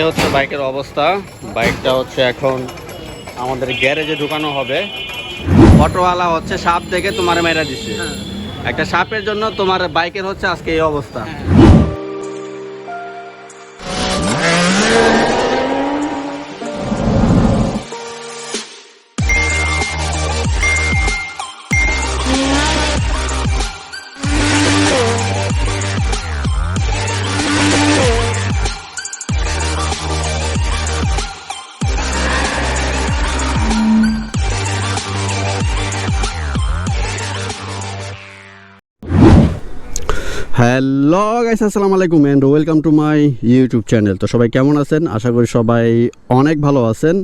এই হচ্ছে বাইকের অবস্থা। বাইকটা হচ্ছে এখন আমাদের গ্যারেজে ঢুকানো হবে। অটোওয়ালা হচ্ছে সাপ দেখে তোমার মেরা দিছে। একটা সাপের জন্য তোমার বাইকের হচ্ছে আজকে এই অবস্থা। হ্যালো গাইস, আসসালামু আলাইকুম and welcome to my YouTube channel. তো সবাই কেমন আছেন? আশা করি সবাই অনেক ভালো আছেন।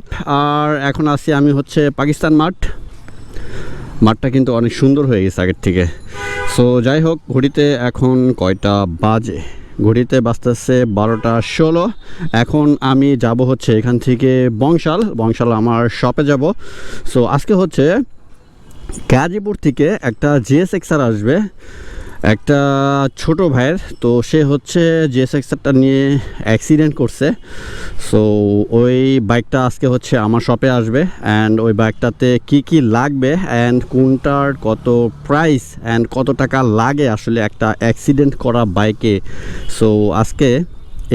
আর এখন আছি আমি হচ্ছে পাকিস্তান মাঠটা কিন্তু অনেক সুন্দর হয়ে গেছে আগের থেকে। সো যাই হোক, ঘড়িতে এখন কয়টা বাজে? ঘড়িতে বাজতেছে 12টা 16। এখন আমি যাব হচ্ছে এখান থেকে বংশাল আমার শপে যাব। সো আজকে হচ্ছে গাজীপুর থেকে একটা Gsxr আসবে, একটা ছোট ভাইয়ের। তো সে হচ্ছে Gsxrটা নিয়ে অ্যাক্সিডেন্ট করছে। সো ওই বাইকটা আজকে হচ্ছে আমার শপে আসবে অ্যান্ড ওই বাইকটাতে কি লাগবে অ্যান্ড কোনটার কত প্রাইস অ্যান্ড কত টাকা লাগে আসলে একটা অ্যাক্সিডেন্ট করা বাইকে। সো আজকে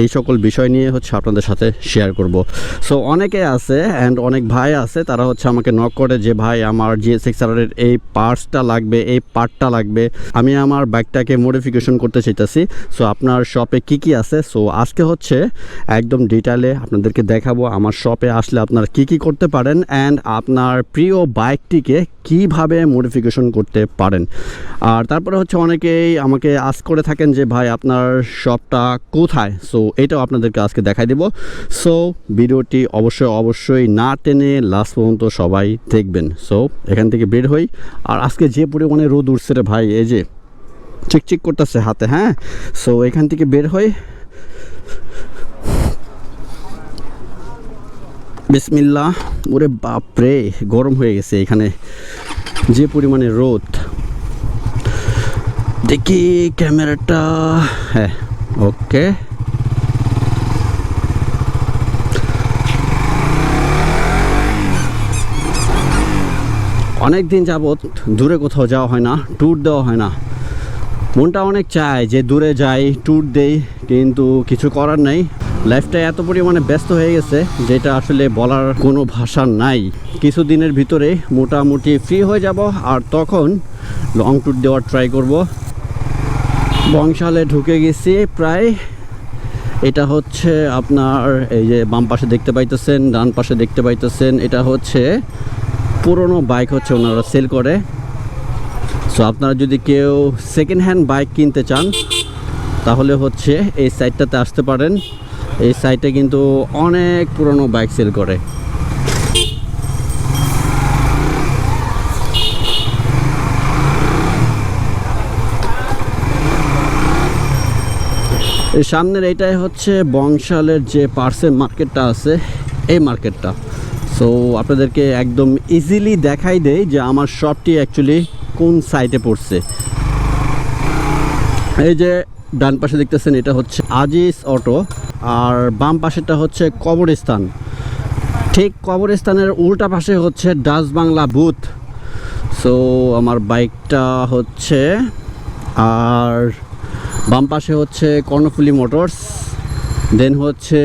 এই সকল বিষয় নিয়ে হচ্ছে আপনাদের সাথে শেয়ার করব। সো অনেকে আছে অ্যান্ড অনেক ভাই আছে, তারা হচ্ছে আমাকে নক করে যে ভাই আমার Gsxr-এর এই পার্টসটা লাগবে, এই পার্টটা লাগবে, আমি আমার বাইকটাকে মডিফিকেশন করতে চাইতেছি। সো আপনার শপে কি আছে? সো আজকে হচ্ছে একদম ডিটেইলে আপনাদেরকে দেখাবো আমার শপে আসলে আপনারা কি করতে পারেন অ্যান্ড আপনার প্রিয় বাইকটিকে কিভাবে মডিফিকেশন করতে পারেন। আর তারপরে হচ্ছে অনেকেই আমাকে আস্ক করে থাকেন যে ভাই আপনার শপটা কোথায়। সো এটাও আপনাদেরকে আজকে দেখাই দেব। সো ভিডিওটি অবশ্যই না টেনে লাস্ট পর্যন্ত সবাই দেখবেন। সো এখান থেকে বের হই। আর আজকে যে পরিমাণে রোদ উঠছে রে ভাই, এই যে চিকচিক করতেছে হাতে। হ্যাঁ, সো এখান থেকে বের হই। বিসমিল্লাহ। ওরে বাপরে, গরম হয়ে গেছে এখানে, যে পরিমাণে রোদ। দেখি ক্যামেরাটা, হ্যাঁ ওকে। অনেক দিন যাবত দূরে কোথাও যাওয়া হয় না, ট্যুর দেওয়া হয় না। মনটা অনেক চায় যে দূরে যাই, ট্যুর দেই, কিন্তু কিছু করার নাই। লাইফটা এত পরিমাণে ব্যস্ত হয়ে গেছে যেটা আসলে বলার কোনো ভাষা নাই। কিছুদিনের ভিতরে মোটামুটি ফ্রি হয়ে যাব আর তখন লং ট্যুর দেওয়ার ট্রাই করব। বংশালে ঢুকে গেছি প্রায়। এটা হচ্ছে আপনার এই যে বাম পাশে দেখতে পাইতেছেন, ডান পাশে দেখতে পাইতেছেন, এটা হচ্ছে পুরনো বাইক হচ্ছে ওনারা সেল করে। সো আপনারা যদি কেউ সেকেন্ড হ্যান্ড বাইক কিনতে চান তাহলে হচ্ছে এই সাইটটাতে আসতে পারেন। এই সাইটে কিন্তু অনেক পুরনো বাইক সেল করে। এই সামনের এইটাই হচ্ছে বংশালের যে পার্সেল মার্কেটটা আছে, এই মার্কেটটা। সো আপনাদেরকে একদম ইজিলি দেখাই দেই যে আমার শপটি অ্যাকচুয়ালি কোন সাইটে পড়ছে। এই যে ডান পাশে দেখতেছেন এটা হচ্ছে আজিজ অটো, আর বাম পাশেটা হচ্ছে কবরস্থান। ঠিক কবরস্থানের উল্টা পাশে হচ্ছে ডাচ বাংলা বুথ। সো আমার বাইকটা হচ্ছে, আর বাম পাশে হচ্ছে কর্ণফুলী মোটরস, দেন হচ্ছে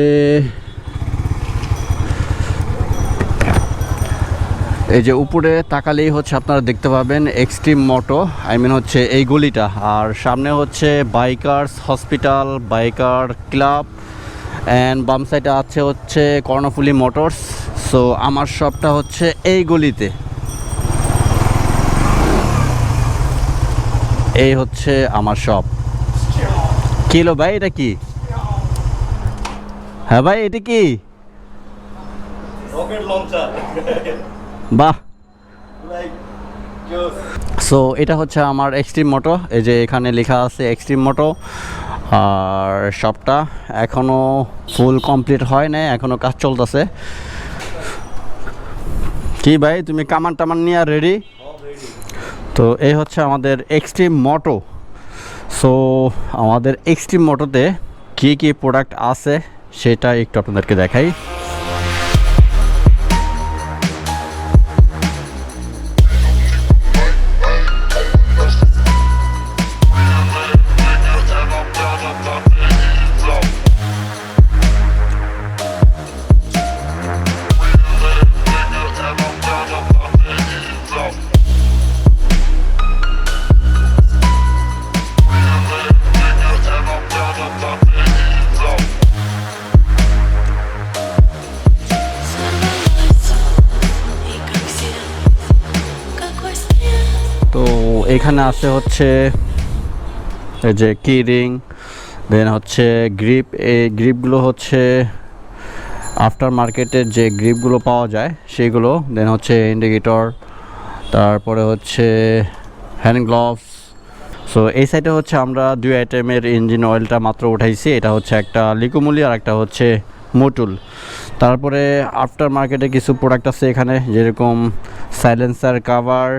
এই যে উপরে তাকালেই হচ্ছে আপনারা দেখতে পাবেন এক্সট্রিম মোটো, আই মিন হচ্ছে এই গলিটা। আর সামনে হচ্ছে bikers hospital, biker club, and বাম সাইডে আছে হচ্ছে কর্ণফুলী মোটরস। সো আমার শপটা হচ্ছে এই গলিতে। এই হচ্ছে আমার শপ। কিলো ভাই, এটা কি? হ্যাঁ ভাই, এটা কি? বাহ। সো এটা হচ্ছে আমার এক্সট্রিম মোটো। এই যে এখানে লেখা আছে এক্সট্রিম মোটো। আর শপটা এখনও ফুল কমপ্লিট হয় নাই, এখনও কাজ চলতেছে। কি ভাই, তুমি কামান টামান নিয়ে রেডি? তো এই হচ্ছে আমাদের এক্সট্রিম মোটো। সো আমাদের এক্সট্রিম মোটোতে কি প্রোডাক্ট আছে সেটা একটু আপনাদেরকে দেখাই। তো এখানে আছে হচ্ছে এই যে কি রিং, দেন হচ্ছে গ্রিপ। এই গ্রিপগুলো হচ্ছে আফটার মার্কেটের যে গ্রিপগুলো পাওয়া যায় সেইগুলো। দেন হচ্ছে ইন্ডিকেটর, তারপরে হচ্ছে হ্যান্ড গ্লাভস। সো এই সাইডে হচ্ছে আমরা 2 আইটেমের ইঞ্জিন অয়েলটা মাত্র উঠাইছি। এটা হচ্ছে একটা লিকুমুলি আর একটা হচ্ছে মোটুল। তারপরে আফটার মার্কেটে কিছু প্রোডাক্ট আছে এখানে, যেরকম সাইলেন্সার কাভার,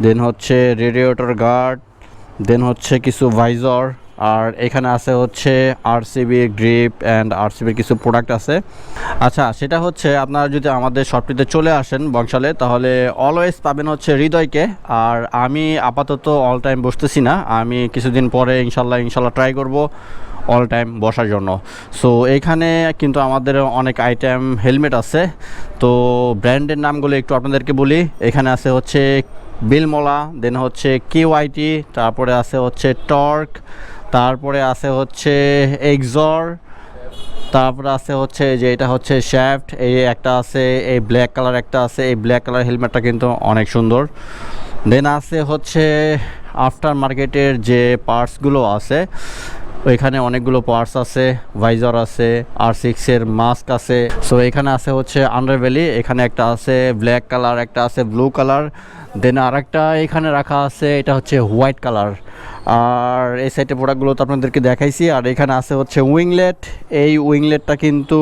দেন হচ্ছে রেডিয়েটর গার্ড, দেন হচ্ছে কিছু ভাইজর, আর এখানে আছে হচ্ছে আরসিবি গ্রিপ অ্যান্ড আরসিবির কিছু প্রোডাক্ট আছে। আচ্ছা, সেটা হচ্ছে আপনারা যদি আমাদের শপটিতে চলে আসেন বংশালে, তাহলে অলওয়েজ পাবেন হচ্ছে হৃদয়কে। আর আমি আপাতত অল টাইম বসতেছি না, আমি কিছুদিন পরে ইনশাল্লাহ ট্রাই করব অল টাইম বসার জন্য। সো এইখানে কিন্তু আমাদের অনেক আইটেম হেলমেট আছে। তো ব্র্যান্ডের নামগুলো একটু আপনাদেরকে বলি। এখানে আছে হচ্ছে বিলমলা, দেন হচ্ছে কিউআইটি, তারপরে আছে হচ্ছে টর্ক, তারপরে আছে হচ্ছে এক্সর, তারপরে আছে হচ্ছে যে এটা হচ্ছে শ্যাফট, এই একটা আছে, এই ব্ল্যাক কালার একটা আছে। এই ব্ল্যাক কালার হেলমেটটা কিন্তু অনেক সুন্দর। দেন আছে হচ্ছে আফটার মার্কেটের যে পার্টসগুলো আছে, ওইখানে অনেকগুলো পার্টস আছে, ভাইজর আছে, R6 মাস্ক আছে। সো এখানে আছে হচ্ছে আন্ডারভ্যালি, এখানে একটা আছে ব্ল্যাক কালার, একটা আছে ব্লু কালার, দেন আরেকটা এখানে রাখা আছে, এটা হচ্ছে হোয়াইট কালার। আর এই সাইডে প্রোডাক্টগুলো তো আপনাদেরকে দেখাইছি। আর এখানে আছে হচ্ছে উইংলেট। এই উইংলেটটা কিন্তু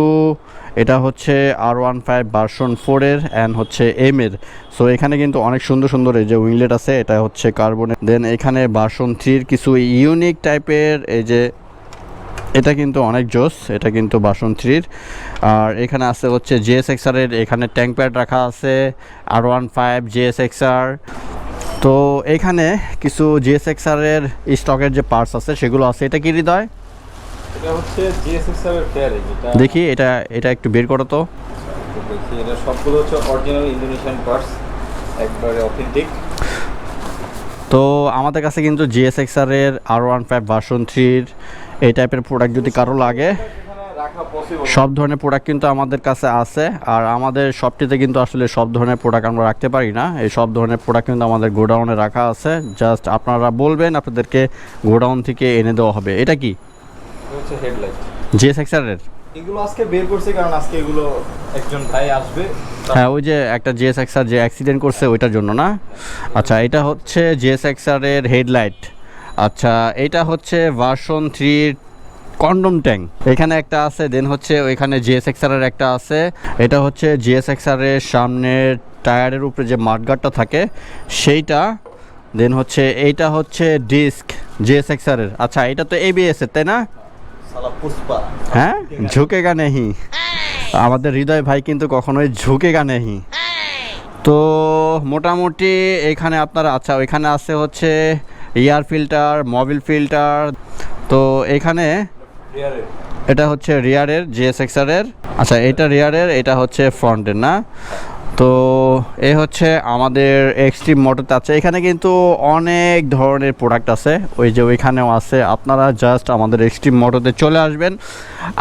এটা হচ্ছে R15 ভার্সন 4 অ্যান্ড হচ্ছে এর। সো এখানে কিন্তু অনেক সুন্দর এই যে উইংলেট আছে, এটা হচ্ছে কার্বনের। দেন এখানে ভার্সন 3 কিছু ইউনিক টাইপের, এই যে এটা কিন্তু অনেক জোস, এটা কিন্তু ভার্সন 3। আর এখানে আছে হচ্ছে Gsxr এখানে ট্যাঙ্ক প্যাড রাখা আছে, R15 Gsxr। তো এখানে কিছু Gsxr স্টকের যে পার্টস আছে সেগুলো আছে। এটা কি হৃদয়? এটা হচ্ছে Gsxr ফেয়ারিং। দেখি এটা একটু বের করো তো। দেখি, এটা সবগুলো হচ্ছে অরিজিনাল ইন্দোনেশিয়ান পার্টস, একবারে অথেন্টিক। তো আমাদের কাছে কিন্তু Gsxr R15 ভার্সন 3 এই টাইপের প্রোডাক্ট যদি কারো লাগে, সব ধরনের প্রোডাক্ট কিন্তু আমাদের কাছে আছে। আর আমাদের শপটিতে কিন্তু আসলে সব ধরনের প্রোডাক্ট আমরা রাখতে পারি না। এই সব ধরনের প্রোডাক্ট কিন্তু আমাদের গোডাউনে রাখা আছে। জাস্ট আপনারা বলবেন, আপনাদেরকে গোডাউন থেকে এনে দেওয়া হবে। এটা কি? হচ্ছে হেডলাইট Gsxr এগুলো আজকে বের করছি কারণ আজকে এগুলো একজন ভাই আসবে। হ্যাঁ, ওই যে একটা Gsxr যে অ্যাক্সিডেন্ট করছে ওইটার জন্য না? আচ্ছা, এটা হচ্ছে Gsxr হেডলাইট। আচ্ছা, এটা হচ্ছে ভার্সন 3 কন্ডম ট্যাঙ্ক, এখানে একটা আছে। দেন হচ্ছে ওইখানে Gsxr একটা আছে। এটা হচ্ছে Gsxr সামনের টায়ারের উপরে যে মাডগার্ডটা থাকে সেইটা। দেন হচ্ছে এইটা হচ্ছে ডিস্ক Gsxr। আচ্ছা, এটা তো ABS তাই না? হ্যাঁ, ঝুঁকেগা নেহি। আমাদের হৃদয় ভাই কিন্তু কখনোই ঝুঁকেগা নেহি। তো মোটামুটি এখানে আপনারা, আচ্ছা ওইখানে আছে হচ্ছে এয়ার ফিল্টার, মোবিল ফিল্টার। তো এখানে এটা হচ্ছে রিয়ারের Gsxr। আচ্ছা, এটা রিয়ারের, এটা হচ্ছে ফ্রন্টের না? তো এই হচ্ছে আমাদের এক্সট্রিম মোটোতে আছে। এখানে কিন্তু অনেক ধরনের প্রোডাক্ট আছে, ওই যে ওইখানেও আছে। আপনারা জাস্ট আমাদের এক্সট্রিম মোটোতে চলে আসবেন।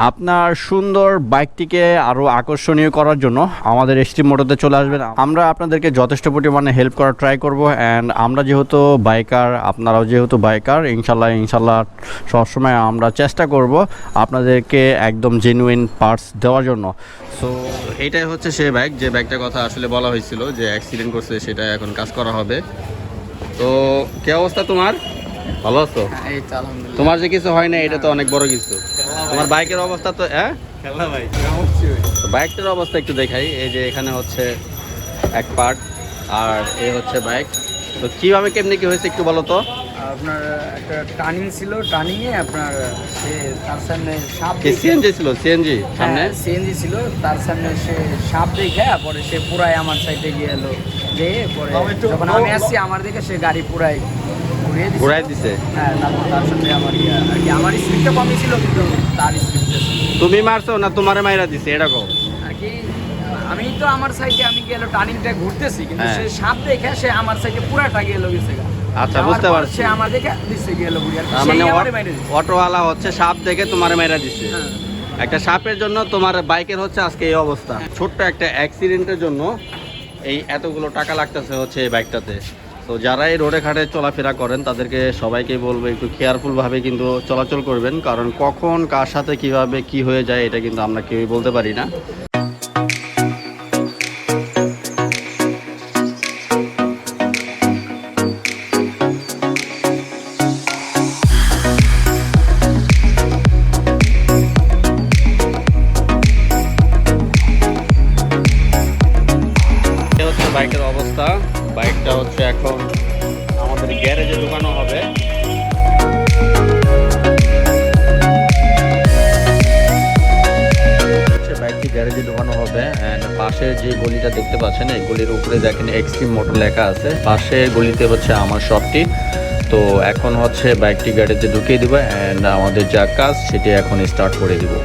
আপনার সুন্দর বাইকটিকে আরও আকর্ষণীয় করার জন্য আমাদের এক্সট্রিম মোটোতে চলে আসবেন। আমরা আপনাদেরকে যথেষ্ট পরিমাণে হেল্প করার ট্রাই করব। অ্যান্ড আমরা যেহেতু বাইকার, আপনারাও যেহেতু বাইকার, ইনশাল্লাহ সবসময় আমরা চেষ্টা করব আপনাদেরকে একদম জেনুইন পার্টস দেওয়ার জন্য। সো এইটাই হচ্ছে সেই বাইক, যে বাইকটার কথা আসলে বলা হয়েছিল যে অ্যাক্সিডেন্ট করছে, সেটা এখন কাজ করা হবে। তো কি অবস্থা তোমার? ভালো আছো? তোমার যে কিছু হয় না এটা তো অনেক বড় কিছু। তোমার বাইকের অবস্থা তো বাইকটার অবস্থা একটু দেখাই। এই যে এখানে হচ্ছে এক পার্ট, আর এই হচ্ছে বাইক। তো কিভাবে কেমনি কি হয়েছে একটু বলো তো। আপনার একটা টার্নিং ছিল, টার্নিংয়ে আপনার সে তার সামনে সাপ সিএনজি ছিল, সিএনজি সামনে সিএনজি ছিল, তার সামনে সে সাপ দেখে পরে সে পুরাই আমার সাইডে গিয়ে এলো, যে পরে যখন আমি আসছি আমার দিকে সে গাড়ি পুরাই ঘুরাই দিছে। হ্যাঁ, তারপর তার সামনে আমার আর কি আমার স্পিডটা কমই ছিল, কিন্তু তার স্পিড তুমি মারছো না তোমারে মাইরা দিছে এরকম আর কি। আমি তো আমার সাইডে আমি গেল টার্নিংটা ঘুরতেছি, কিন্তু সে সাপ দেখে সে আমার সাইডে পুরাটা গেল গেছে। আচ্ছা, বুঝতে পারছি। সে আমার দেখে দিছে গেল বুড়ি, আর মানে সেই আমারে মাইরা দিছে। অটোওয়ালা হচ্ছে সাপ দেখে তোমারে মাইরা দিছে। হ্যাঁ। একটা সাপের জন্য তোমার বাইকের হচ্ছে আজকে এই অবস্থা। ছোট্ট একটা অ্যাক্সিডেন্টের জন্য এই এতগুলো টাকা লাগতেছে হচ্ছে এই বাইকটাতে। তো যারা এই রোডে ঘাটে চলাফেরা করেন তাদেরকে সবাইকে বলবো একটু কেয়ারফুলভাবে কিন্তু চলাচল করবেন, কারণ কখন কার সাথে কিভাবে কি হয়ে যায় এটা কিন্তু আমরা কেউই বলতে পারি না। বাইকের অবস্থা, বাইকটা হচ্ছে এখন আমাদের গ্যারেজে ঢুকানো হবে। বাইকটি গ্যারেজে ঢোকানো হবে। এন্ড পাশে যে গলিটা দেখতে পাচ্ছেন এই গলির উপরে দেখেন এক্সট্রিম মোটর লেখা আছে। পাশে গলিতে হচ্ছে আমার শপটি। তো এখন হচ্ছে বাইকটি গ্যারেজে ঢুকিয়ে দিব এন্ড আমাদের যা কাজ সেটি এখন স্টার্ট করে দিব।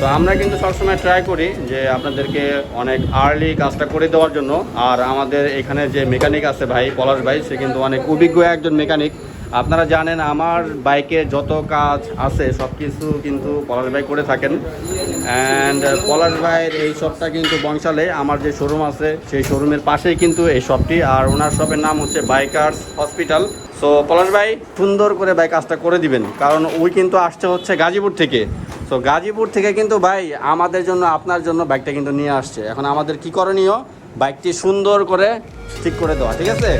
তো আমরা কিন্তু সবসময় ট্রাই করি যে আপনাদেরকে অনেক আর্লি কাজটা করে দেওয়ার জন্য। আর আমাদের এখানে যে মেকানিক আছে ভাই, পলাশ ভাই, সে কিন্তু অনেক অভিজ্ঞ একজন মেকানিক। আপনারা জানেন আমার বাইকে যত কাজ আছে সব কিছু কিন্তু পলাশ ভাই করে থাকেন। অ্যান্ড পলাশ ভাইয়ের এই শপটা কিন্তু বংশালে আমার যে শোরুম আছে সেই শোরুমের পাশেই কিন্তু এই শপটি। আর ওনার শপের নাম হচ্ছে বাইকার্স হসপিটাল। সো পলাশ ভাই সুন্দর করে ভাই কাজটা করে দিবেন, কারণ ওই কিন্তু আসছে হচ্ছে গাজীপুর থেকে। সো গাজীপুর থেকে কিন্তু ভাই আমাদের জন্য আপনার জন্য বাইকটা কিন্তু নিয়ে আসছে। এখন আমাদের কি করণীয়, বাইকটি সুন্দর করে ঠিক করে দেওয়া, ঠিক আছে?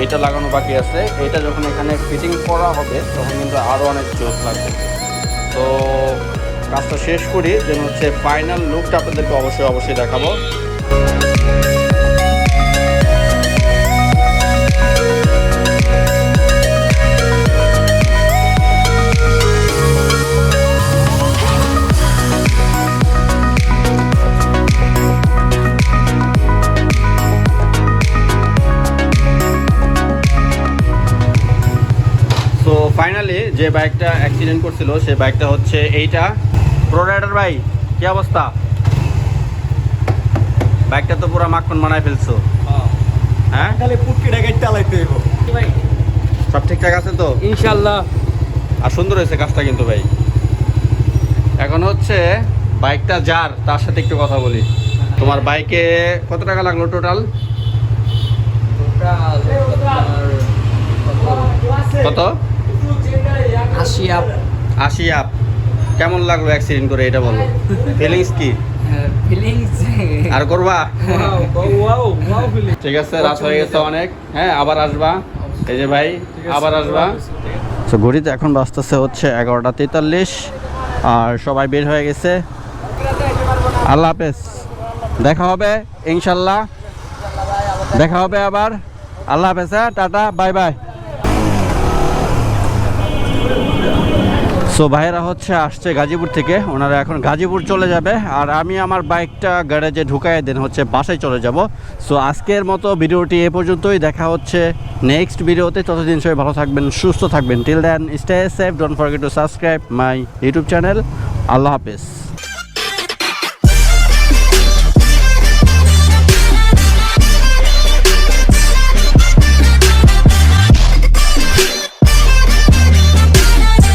এটা লাগানো বাকি আছে। এটা যখন এখানে ফিটিং করা হবে তখন কিন্তু আরও অনেক জোস লাগবে। তো কাজটা শেষ করি, যেন হচ্ছে ফাইনাল লুকটা আপনাদেরকে অবশ্যই দেখাবো। ফাইনালি যে বাইকটা অ্যাক্সিডেন্ট করছিল সেই বাইকটা হচ্ছে এইটা। প্রো রাইডার ভাই কি অবস্থা? বাইকটা তো পুরো মাখন বানায় ফেলছো। হ্যাঁ, খালি পুটকিটা গাড়ি চালাইতে হইব ভাই। সব ঠিকঠাক আছে তো ইনশাআল্লাহ? আর সুন্দর হয়েছে কাজটা কিন্তু ভাই। এখন হচ্ছে বাইকটা যার, তার সাথে একটু কথা বলি। তোমার বাইকে কত টাকা লাগলো টোটাল? কত? 80 আপ। কেমন লাগলো অ্যাক্সিডেন্ট করে এটা বলো, ফিলিংস কি? ফিলিংস আর করবা? Wow feelings. ঠিক আছে, রাত হয়ে গেছে অনেক। হ্যাঁ, আবার আসবা। এই যে ভাই আবার আসবা। তো ঘড়িতে এখন বাজতেছে হচ্ছে 11:43 আর সবাই বের হয়ে গেছে। আল্লাহ হাফেজ, দেখা হবে ইনশাল্লাহ, দেখা হবে আবার। আল্লাহ হাফেজ, হ্যাঁ, টাটা, বাই বাই। সো ভাইয়েরা হচ্ছে আসছে গাজীপুর থেকে, ওনারা এখন গাজীপুর চলে যাবে আর আমি আমার বাইকটা গ্যারেজে ঢুকাই দেন হচ্ছে বাসায় চলে যাব। সো আজকের মতো ভিডিওটি এ পর্যন্তই, দেখা হচ্ছে নেক্সট ভিডিওতে। ততদিন সবাই ভালো থাকবেন, সুস্থ থাকবেন। Till then stay safe, don't forget to subscribe my YouTube channel. আল্লাহ হাফেজ।